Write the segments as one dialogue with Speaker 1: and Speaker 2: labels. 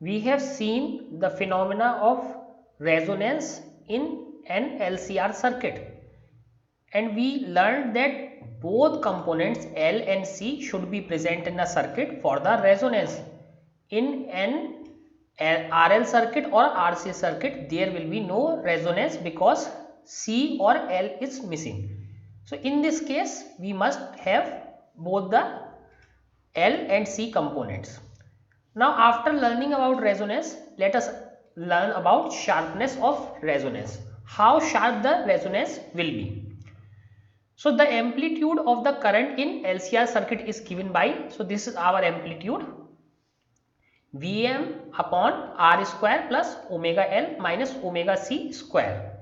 Speaker 1: we have seen the phenomena of resonance in an LCR circuit, and we learned that both components L and C should be present in a circuit for the resonance. In an RL circuit or RC circuit, there will be no resonance because C or L is missing. So in this case, we must have both the L and C components. Now after learning about resonance, let us learn about sharpness of resonance. How sharp the resonance will be. So the amplitude of the current in LCR circuit is given by, so this is our amplitude, Vm upon R square plus omega L minus omega C square,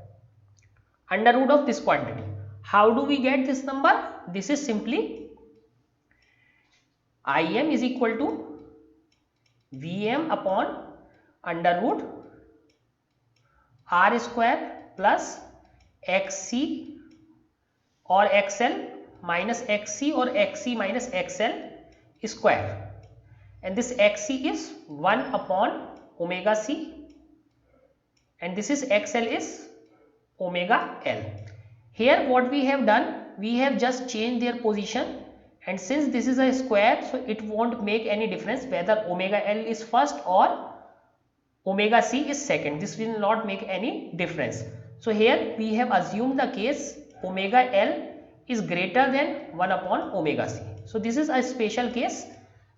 Speaker 1: under root of this quantity. How do we get this number? This is simply Im is equal to Vm upon under root R square plus Xc or XL minus Xc or Xc minus XL square, and this Xc is 1 upon omega C and this is XL is omega L. Here what we have done, we have just changed their position, and since this is a square, so it won't make any difference whether omega L is first or omega C is second. This will not make any difference. So here we have assumed the case omega L is greater than 1 upon omega C. So this is a special case,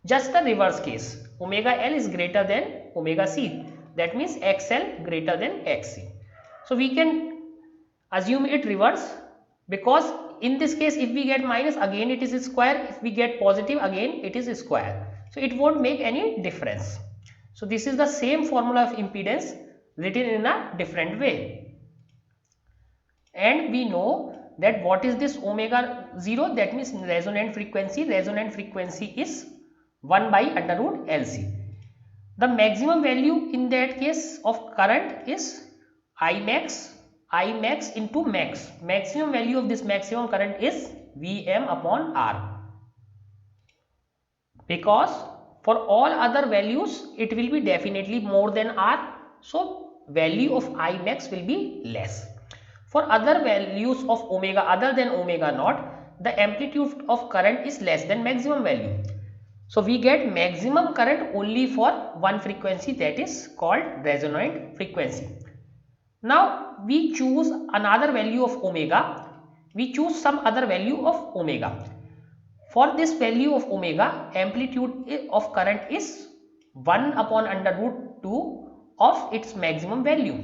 Speaker 1: just the reverse case. Omega L is greater than omega C. That means XL greater than XC. So we can assume it reverse, because in this case if we get minus, again it is square, if we get positive, again it is square. So it won't make any difference. So this is the same formula of impedance written in a different way. And we know that what is this omega 0? That means resonant frequency. Resonant frequency is 1 by under root LC. The maximum value in that case of current is Imax into max. Maximum value of this maximum current is Vm upon R, because for all other values it will be definitely more than R, so value of Imax will be less. For other values of omega other than omega naught, the amplitude of current is less than maximum value. So we get maximum current only for one frequency, that is called resonant frequency. Now we choose another value of omega, we choose some other value of omega. For this value of omega, amplitude of current is 1 upon under root 2 of its maximum value.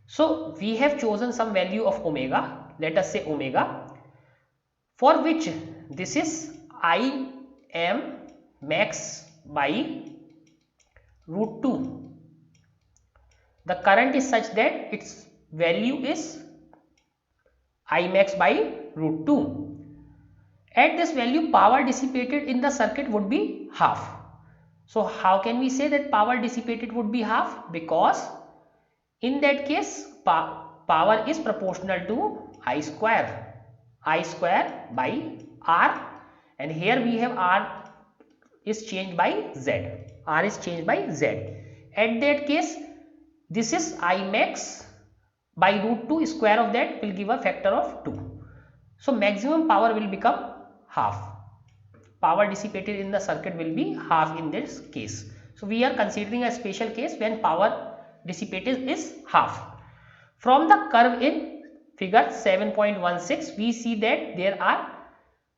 Speaker 1: So we have chosen some value of omega, let us say omega, for which this is I am max by root 2. The current is such that its value is I max by root 2. At this value, power dissipated in the circuit would be half. So how can we say that power dissipated would be half? Because in that case power is proportional to I square by R, and here we have R is changed by Z. R is changed by Z. At that case, this is I max by root 2, square of that will give a factor of 2. So maximum power will become half. Power dissipated in the circuit will be half in this case. So we are considering a special case when power dissipated is half. From the curve in figure 7.16, we see that there are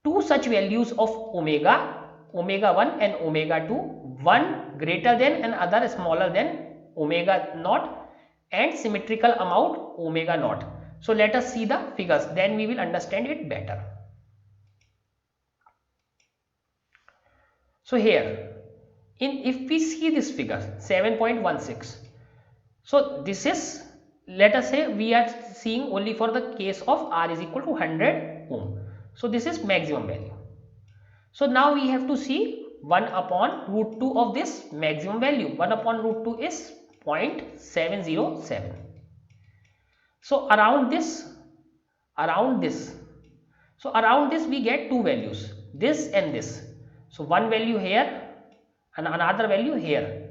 Speaker 1: two such values of omega, omega 1 and omega 2, one greater than and other smaller than omega naught, and symmetrical amount omega naught. So let us see the figures, then we will understand it better. So here, if we see this figure 7.16, so this is, let us say we are seeing only for the case of R is equal to 100 ohm. So this is maximum value. So now we have to see 1 upon root 2 of this maximum value. 1 upon root 2 is 0.707. So around this we get two values, this and this. So one value here and another value here.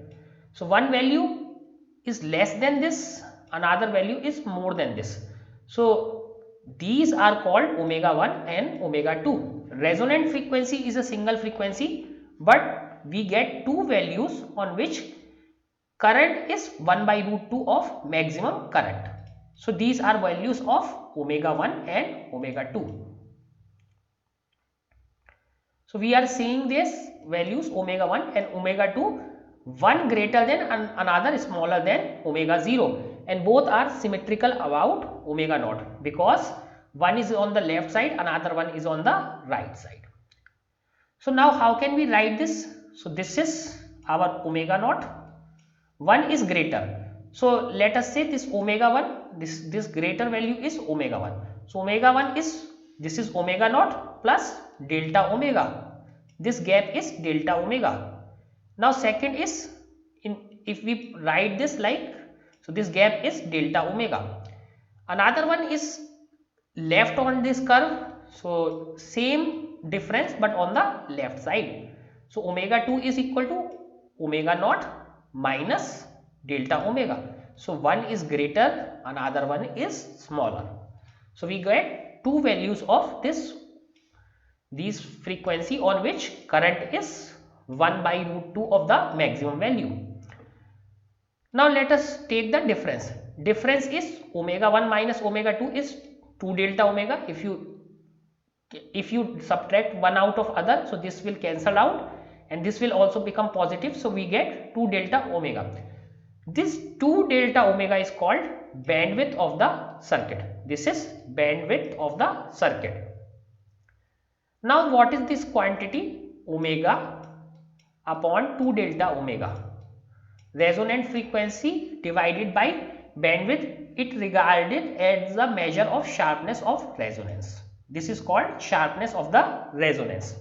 Speaker 1: So one value is less than this, another value is more than this. So these are called omega 1 and omega 2. Resonant frequency is a single frequency, but we get two values on which current is 1 by root 2 of maximum current. So these are values of omega 1 and omega 2. So we are seeing this values omega 1 and omega 2, one greater than and another smaller than omega 0, and both are symmetrical about omega naught because one is on the left side, another one is on the right side. So now how can we write this? So this is our omega naught, one is greater. So let us say this omega 1, this greater value is omega 1. So omega 1 is, this is omega naught plus delta omega. This gap is delta omega. Now second is, if we write this like, so this gap is delta omega. Another one is left on this curve, so same difference but on the left side. So omega 2 is equal to omega naught minus delta omega. So one is greater, another one is smaller. So we get two values of these frequency on which current is 1 by root 2 of the maximum value. Now let us take the difference. Difference is omega 1 minus omega 2 is 2 delta omega. If you subtract one out of other, so this will cancel out and this will also become positive. So we get 2 delta omega. This 2 delta omega is called bandwidth of the circuit. This is bandwidth of the circuit. Now what is this quantity? Omega upon 2 delta omega. Resonant frequency divided by bandwidth, it regarded as a measure of sharpness of resonance. This is called sharpness of the resonance.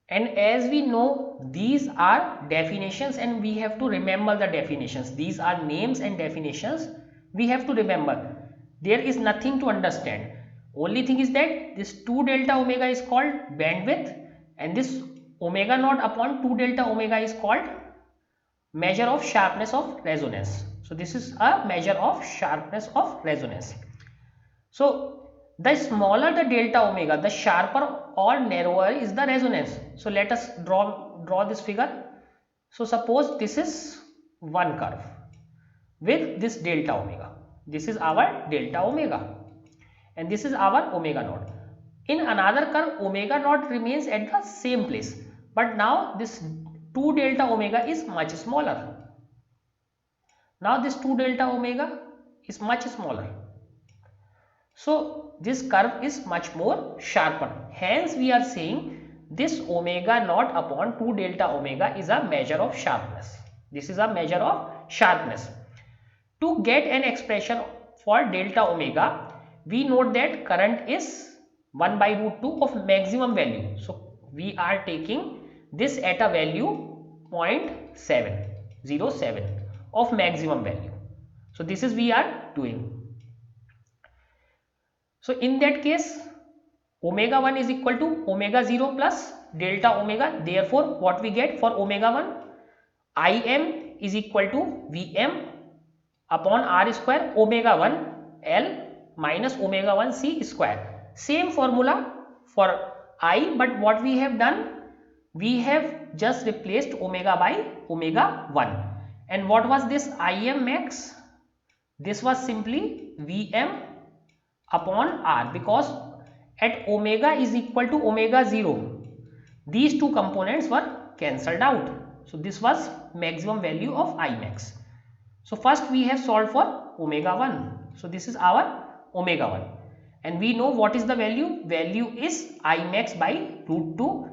Speaker 1: And as we know, these are definitions and we have to remember the definitions. These are names and definitions we have to remember. There is nothing to understand. Only thing is that this 2 delta omega is called bandwidth and this omega naught upon 2 delta omega is called measure of sharpness of resonance. So this is a measure of sharpness of resonance. So the smaller the delta omega, the sharper or narrower is the resonance. So let us draw this figure. So suppose this is one curve with this delta omega. This is our delta omega and this is our omega naught. In another curve, omega naught remains at the same place, but now this 2 delta omega is much smaller. Now this 2 delta omega is much smaller. So this curve is much more sharper. Hence we are saying this omega naught upon 2 delta omega is a measure of sharpness. This is a measure of sharpness. To get an expression for delta omega, we note that current is 1 by root 2 of maximum value. So we are taking this at a value 0.707 of maximum value. So this is we are doing. So in that case, omega 1 is equal to omega 0 plus delta omega. Therefore, what we get for omega 1? Im is equal to Vm upon r square omega 1 L minus omega 1 C square. Same formula for I, but what we have done? We have just replaced omega by omega 1. And what was this Im max? This was simply Vm upon r, because at omega is equal to omega 0, these two components were cancelled out. So this was maximum value of I max. So first we have solved for omega 1. So this is our omega 1 and we know what is the value. Value is I max by root 2.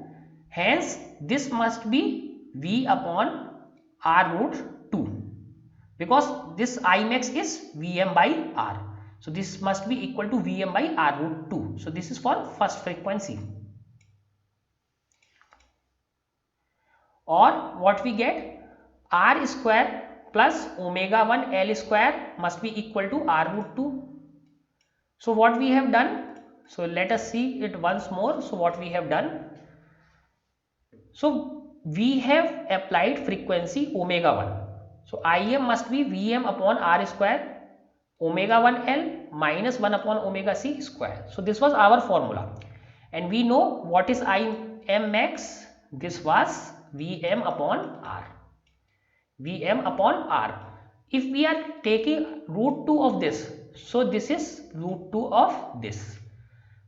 Speaker 1: Hence this must be V upon r root 2, because this I max is Vm by r. So this must be equal to Vm by r root 2. So this is for first frequency. Or what we get? R square plus omega 1 L square must be equal to r root 2. So what we have done? So let us see it once more. So what we have done? So we have applied frequency omega 1. So Im must be Vm upon R square omega 1 L minus 1 upon omega C square. So this was our formula, and we know what is Im max. This was Vm upon R. Vm upon R. If we are taking root 2 of this, so this is root 2 of this.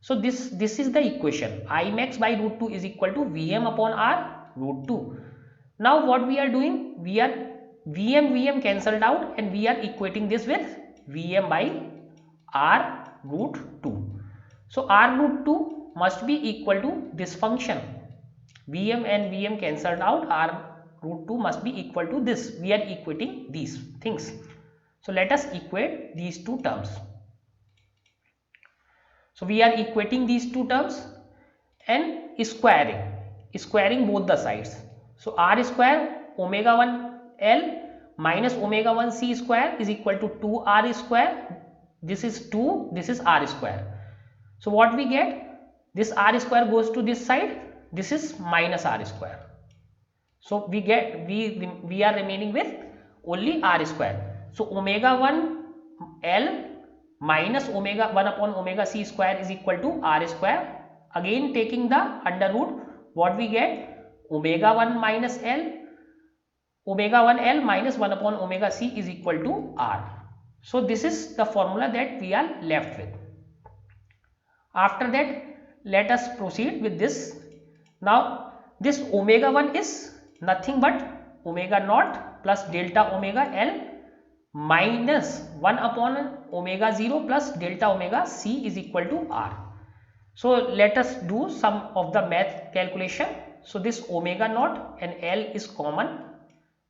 Speaker 1: So this is the equation. I max by root 2 is equal to Vm upon R root 2. Now what we are doing? We are Vm cancelled out, and we are equating this with Vm by R root 2. So R root 2 must be equal to this function. Vm and Vm cancelled out, R root 2 must be equal to this. We are equating these things. So let us equate these two terms. So we are equating these two terms and squaring both the sides. So R square omega 1 L minus omega 1 C square is equal to 2R square. This is 2, this is R square. So what we get? This R square goes to this side. This is minus R square. So we are remaining with only R square. So omega 1 L minus omega 1 upon omega C square is equal to R square. Again taking the under root, what we get? Omega 1 minus L, omega 1 L minus 1 upon omega C is equal to R. So this is the formula that we are left with. After that, let us proceed with this. Now this omega 1 is nothing but omega naught plus delta omega L minus 1 upon omega 0 plus delta omega C is equal to R. So let us do some of the math calculation. So this omega naught and L is common.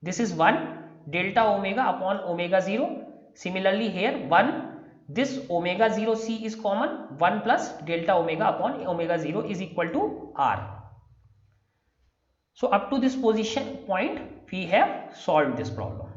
Speaker 1: This is 1 delta omega upon omega 0. Similarly here 1. This omega 0 C is common. 1 plus delta omega upon omega 0 is equal to R. So up to this point we have solved this problem.